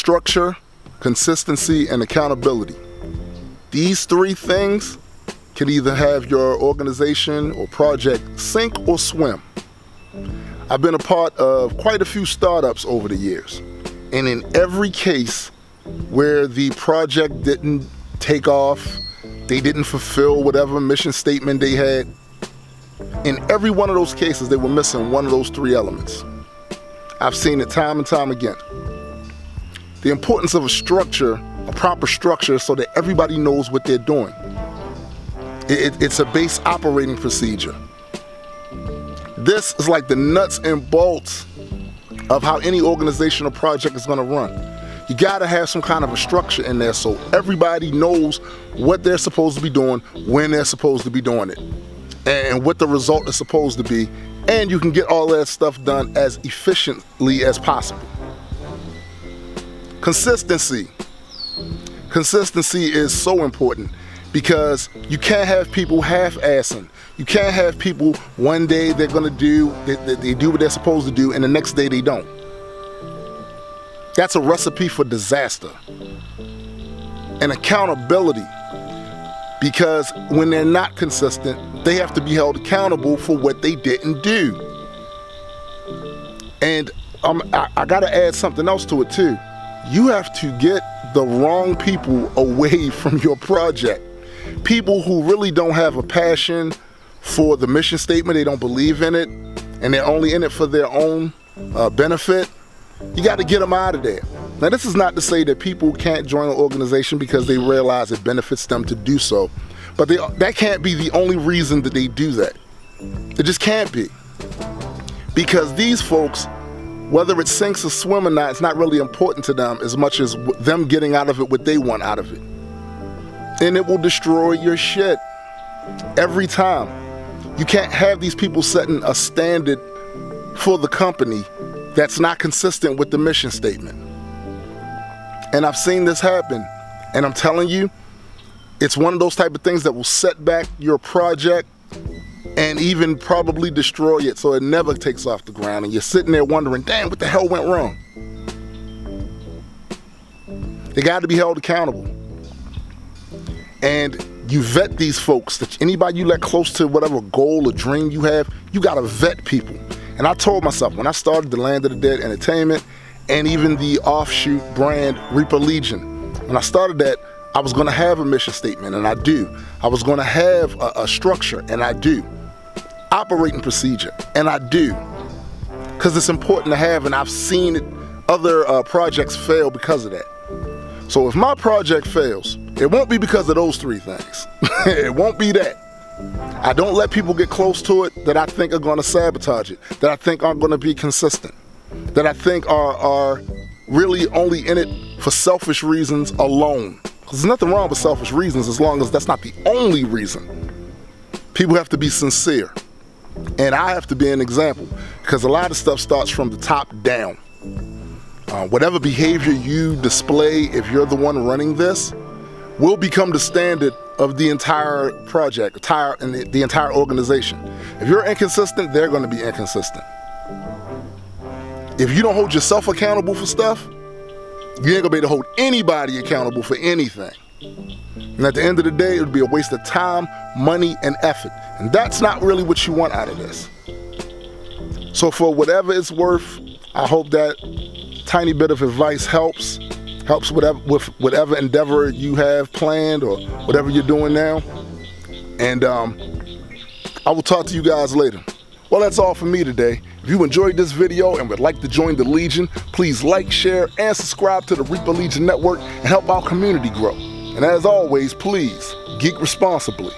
structure, consistency, and accountability. These three things can either have your organization or project sink or swim. I've been a part of quite a few startups over the years, and in every case where the project didn't take off, they didn't fulfill whatever mission statement they had, in every one of those cases they were missing one of those three elements. I've seen it time and time again. The importance of a structure, a proper structure, so that everybody knows what they're doing. It's a base operating procedure. This is like the nuts and bolts of how any organization or project is going to run. You got to have some kind of a structure in there so everybody knows what they're supposed to be doing, when they're supposed to be doing it, and what the result is supposed to be, and you can get all that stuff done as efficiently as possible. Consistency. Consistency is so important because you can't have people half-assing. You can't have people one day they're going to do, they do what they're supposed to do, and the next day they don't. That's a recipe for disaster. And accountability, because when they're not consistent, they have to be held accountable for what they didn't do. And I got to add something else to it too. You have to get the wrong people away from your project. People who really don't have a passion for the mission statement, they don't believe in it, and they're only in it for their own benefit. You got to get them out of there. Now, this is not to say that people can't join an organization because they realize it benefits them to do so, but that can't be the only reason that they do that. It just can't be. Because these folks, whether it sinks or swim or not, it's not really important to them as much as them getting out of it what they want out of it. And it will destroy your shit every time. You can't have these people setting a standard for the company that's not consistent with the mission statement. And I've seen this happen, and I'm telling you, it's one of those type of things that will set back your project and even probably destroy it so it never takes off the ground, and you're sitting there wondering, damn, what the hell went wrong? They got to be held accountable. And you vet these folks. That anybody you let close to whatever goal or dream you have, you got to vet people. And I told myself when I started the Land of the Dead Entertainment and even the offshoot brand Reaper Legion, when I started that, I was going to have a mission statement, and I do. I was going to have a structure, and I do. Operating procedure, and I do. Because it's important to have, and I've seen it, other projects fail because of that. So if my project fails, it won't be because of those three things. It won't be that. I don't let people get close to it that I think are going to sabotage it, that I think aren't going to be consistent, that I think are really only in it for selfish reasons alone. Because there's nothing wrong with selfish reasons as long as that's not the only reason. People have to be sincere. And I have to be an example, because a lot of stuff starts from the top down. Whatever behavior you display, if you're the one running this, will become the standard of the entire project, the entire organization. If you're inconsistent, they're going to be inconsistent. If you don't hold yourself accountable for stuff, you ain't going to be able to hold anybody accountable for anything. And at the end of the day, it would be a waste of time, money, and effort. And that's not really what you want out of this. So for whatever it's worth, I hope that tiny bit of advice helps with whatever endeavor you have planned or whatever you're doing now. And I will talk to you guys later. Well, that's all for me today. If you enjoyed this video and would like to join the Legion, please like, share, and subscribe to the Reaper Legion Network and help our community grow. And as always, please, geek responsibly.